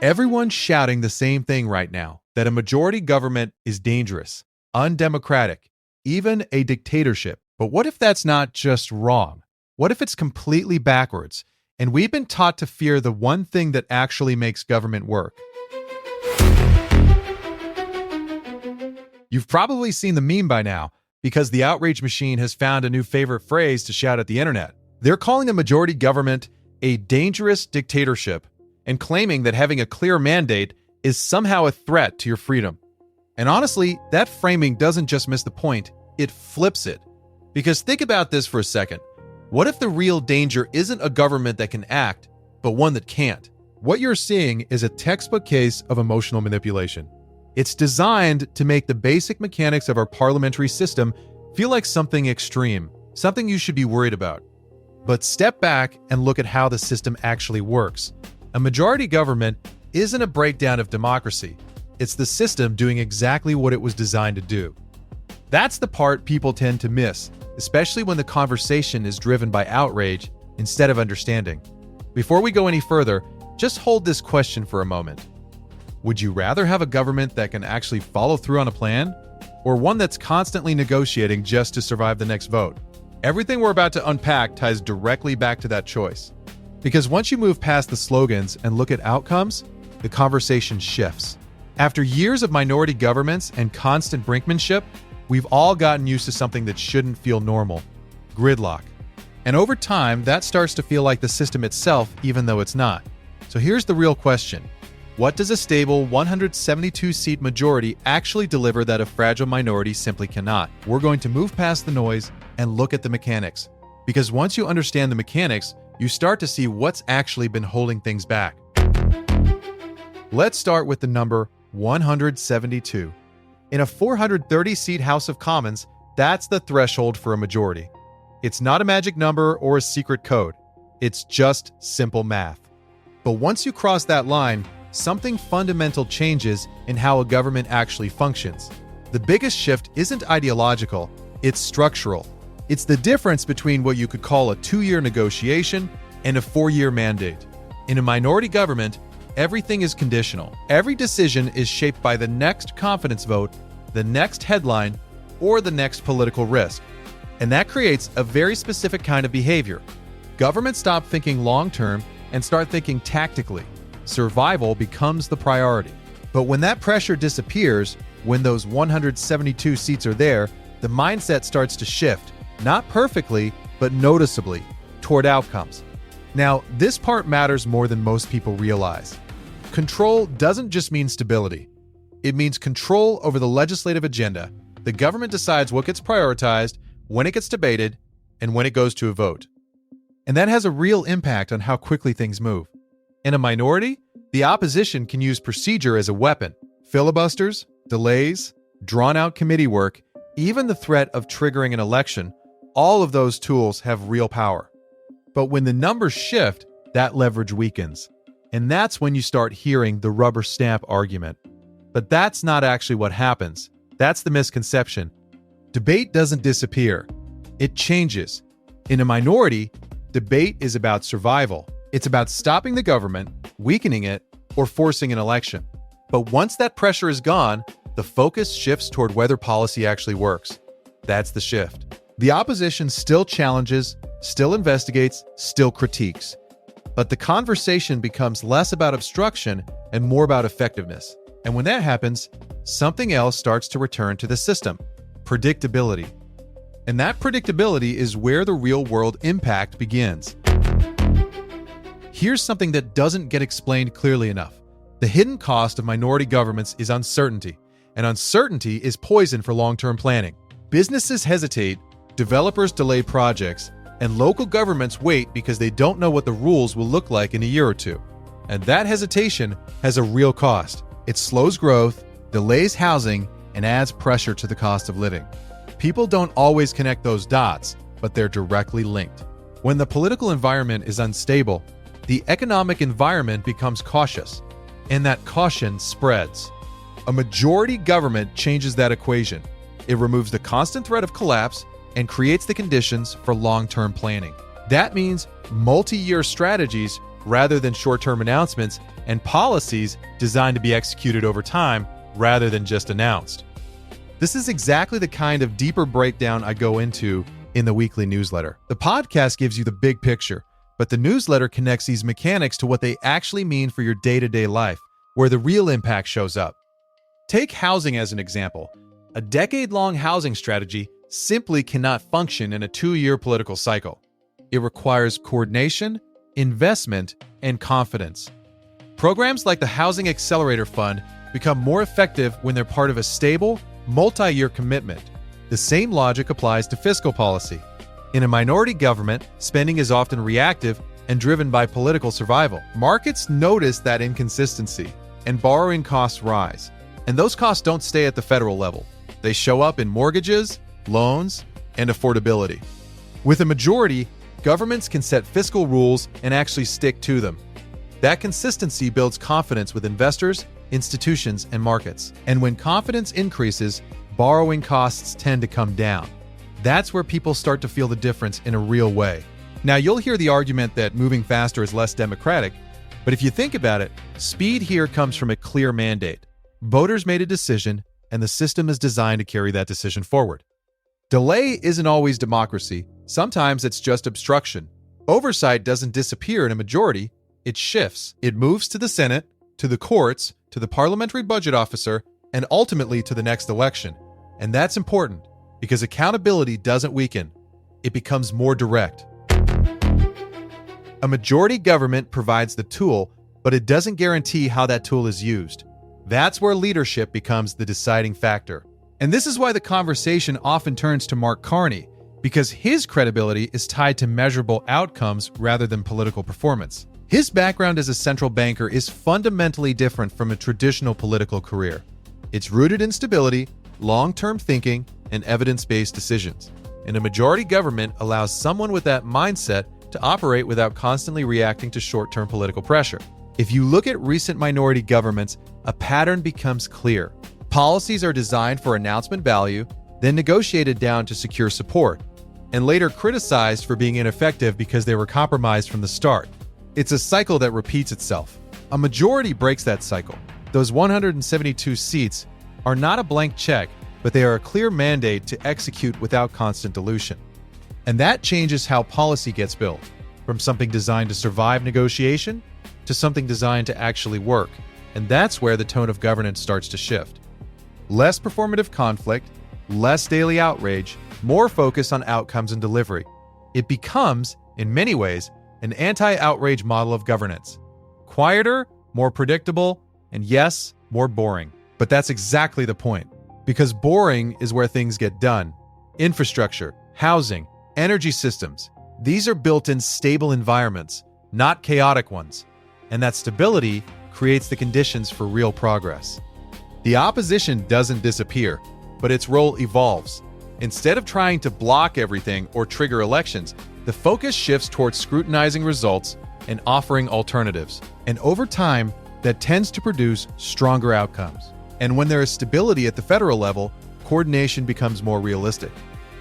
Everyone's shouting the same thing right now, that a majority government is dangerous, undemocratic, even a dictatorship. But what if that's not just wrong? What if it's completely backwards, and we've been taught to fear the one thing that actually makes government work? You've probably seen the meme by now, because the Outrage machine has found a new favorite phrase to shout at the internet. They're calling a majority government a dangerous dictatorship and claiming that having a clear mandate is somehow a threat to your freedom. And honestly, that framing doesn't just miss the point, it flips it. Because think about this for a second. What if the real danger isn't a government that can act, but one that can't? What you're seeing is a textbook case of emotional manipulation. It's designed to make the basic mechanics of our parliamentary system feel like something extreme, something you should be worried about. But step back and look at how the system actually works. A majority government isn't a breakdown of democracy. It's the system doing exactly what it was designed to do. That's the part people tend to miss, especially when the conversation is driven by outrage instead of understanding. Before we go any further, just hold this question for a moment. Would you rather have a government that can actually follow through on a plan, or one that's constantly negotiating just to survive the next vote? Everything we're about to unpack ties directly back to that choice. Because once you move past the slogans and look at outcomes, the conversation shifts. After years of minority governments and constant brinkmanship, we've all gotten used to something that shouldn't feel normal: gridlock. And over time, that starts to feel like the system itself, even though it's not. So here's the real question. What does a stable 172-seat majority actually deliver that a fragile minority simply cannot? We're going to move past the noise and look at the mechanics. Because once you understand the mechanics, you start to see what's actually been holding things back. Let's start with the number 172. In a 430-seat House of Commons, that's the threshold for a majority. It's not a magic number or a secret code. It's just simple math. But once you cross that line, something fundamental changes in how a government actually functions. The biggest shift isn't ideological, it's structural. It's the difference between what you could call a 2-year negotiation and a 4-year mandate. In a minority government, everything is conditional. Every decision is shaped by the next confidence vote, the next headline, or the next political risk. And that creates a very specific kind of behavior. Governments stop thinking long-term and start thinking tactically. Survival becomes the priority. But when that pressure disappears, when those 172 seats are there, the mindset starts to shift, not perfectly, but noticeably, toward outcomes. Now, this part matters more than most people realize. Control doesn't just mean stability. It means control over the legislative agenda. The government decides what gets prioritized, when it gets debated, and when it goes to a vote. And that has a real impact on how quickly things move. In a minority, the opposition can use procedure as a weapon. Filibusters, delays, drawn-out committee work, even the threat of triggering an election, all of those tools have real power. But when the numbers shift, that leverage weakens. And that's when you start hearing the rubber stamp argument. But that's not actually what happens. That's the misconception. Debate doesn't disappear. It changes. In a minority, debate is about survival. It's about stopping the government, weakening it, or forcing an election. But once that pressure is gone, the focus shifts toward whether policy actually works. That's the shift. The opposition still challenges, still investigates, still critiques. But the conversation becomes less about obstruction and more about effectiveness. And when that happens, something else starts to return to the system: predictability. And that predictability is where the real-world impact begins. Here's something that doesn't get explained clearly enough. The hidden cost of minority governments is uncertainty, and uncertainty is poison for long-term planning. Businesses hesitate, developers delay projects, and local governments wait because they don't know what the rules will look like in a year or two. And that hesitation has a real cost. It slows growth, delays housing, and adds pressure to the cost of living. People don't always connect those dots, but they're directly linked. When the political environment is unstable, the economic environment becomes cautious, and that caution spreads. A majority government changes that equation. It removes the constant threat of collapse and creates the conditions for long-term planning. That means multi-year strategies rather than short-term announcements, and policies designed to be executed over time rather than just announced. This is exactly the kind of deeper breakdown I go into in the weekly newsletter. The podcast gives you the big picture, but the newsletter connects these mechanics to what they actually mean for your day-to-day life, where the real impact shows up. Take housing as an example. A decade-long housing strategy simply cannot function in a 2-year political cycle. It requires coordination, investment, and confidence. Programs like the Housing Accelerator Fund become more effective when they're part of a stable, multi-year commitment. The same logic applies to fiscal policy. In a minority government, spending is often reactive and driven by political survival. Markets notice that inconsistency, and borrowing costs rise. And those costs don't stay at the federal level. They show up in mortgages, loans, and affordability. With a majority, governments can set fiscal rules and actually stick to them. That consistency builds confidence with investors, institutions, and markets. And when confidence increases, borrowing costs tend to come down. That's where people start to feel the difference in a real way. Now, you'll hear the argument that moving faster is less democratic, but if you think about it, speed here comes from a clear mandate. Voters made a decision, and the system is designed to carry that decision forward. Delay isn't always democracy. Sometimes it's just obstruction. Oversight doesn't disappear in a majority, it shifts. It moves to the Senate, to the courts, to the parliamentary budget officer, and ultimately to the next election. And that's important, because accountability doesn't weaken. It becomes more direct. A majority government provides the tool, but it doesn't guarantee how that tool is used. That's where leadership becomes the deciding factor. And this is why the conversation often turns to Mark Carney, because his credibility is tied to measurable outcomes rather than political performance. His background as a central banker is fundamentally different from a traditional political career. It's rooted in stability, long-term thinking, and evidence-based decisions. And a majority government allows someone with that mindset to operate without constantly reacting to short-term political pressure. If you look at recent minority governments, a pattern becomes clear. Policies are designed for announcement value, then negotiated down to secure support, and later criticized for being ineffective because they were compromised from the start. It's a cycle that repeats itself. A majority breaks that cycle. Those 172 seats are not a blank check, but they are a clear mandate to execute without constant dilution. And that changes how policy gets built, from something designed to survive negotiation to something designed to actually work. And that's where the tone of governance starts to shift. Less performative conflict, less daily outrage, more focus on outcomes and delivery. It becomes, in many ways, an anti-outrage model of governance. Quieter, more predictable, and yes, more boring. But that's exactly the point. Because boring is where things get done. Infrastructure, housing, energy systems. These are built in stable environments, not chaotic ones. And that stability creates the conditions for real progress. The opposition doesn't disappear, but its role evolves. Instead of trying to block everything or trigger elections, the focus shifts towards scrutinizing results and offering alternatives. And over time, that tends to produce stronger outcomes. And when there is stability at the federal level, coordination becomes more realistic.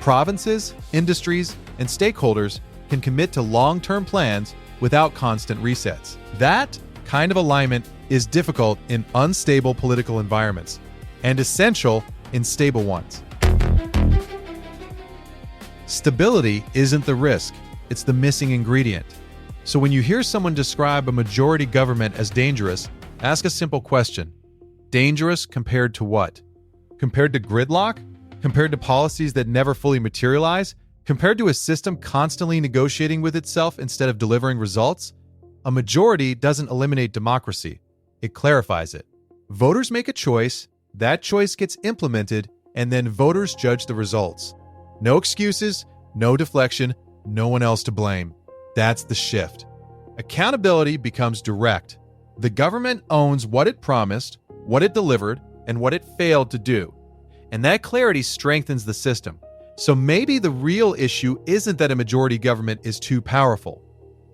Provinces, industries, and stakeholders can commit to long-term plans without constant resets. That kind of alignment is difficult in unstable political environments and essential in stable ones. Stability isn't the risk, it's the missing ingredient. So when you hear someone describe a majority government as dangerous, ask a simple question. Dangerous compared to what? Compared to gridlock? Compared to policies that never fully materialize? Compared to a system constantly negotiating with itself instead of delivering results? A majority doesn't eliminate democracy. It clarifies it. Voters make a choice, that choice gets implemented, and then voters judge the results. No excuses, no deflection, no one else to blame. That's the shift. Accountability becomes direct. The government owns what it promised, what it delivered, and what it failed to do. And that clarity strengthens the system. So maybe the real issue isn't that a majority government is too powerful.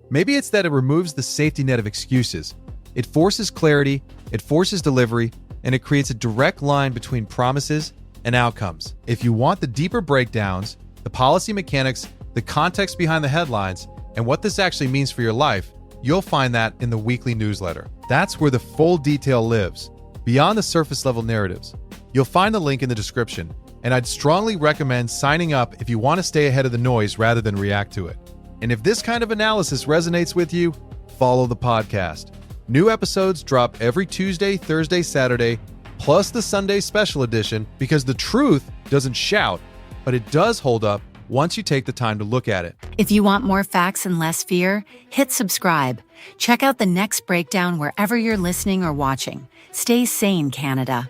Maybe it's that it removes the safety net of excuses. It forces clarity, it forces delivery, and it creates a direct line between promises and outcomes. If you want the deeper breakdowns, the policy mechanics, the context behind the headlines, and what this actually means for your life, you'll find that in the weekly newsletter. That's where the full detail lives, beyond the surface-level narratives. You'll find the link in the description, and I'd strongly recommend signing up if you want to stay ahead of the noise rather than react to it. And if this kind of analysis resonates with you, follow the podcast. New episodes drop every Tuesday, Thursday, Saturday, plus the Sunday special edition, because the truth doesn't shout, but it does hold up once you take the time to look at it. If you want more facts and less fear, hit subscribe. Check out the next breakdown wherever you're listening or watching. Stay sane, Canada.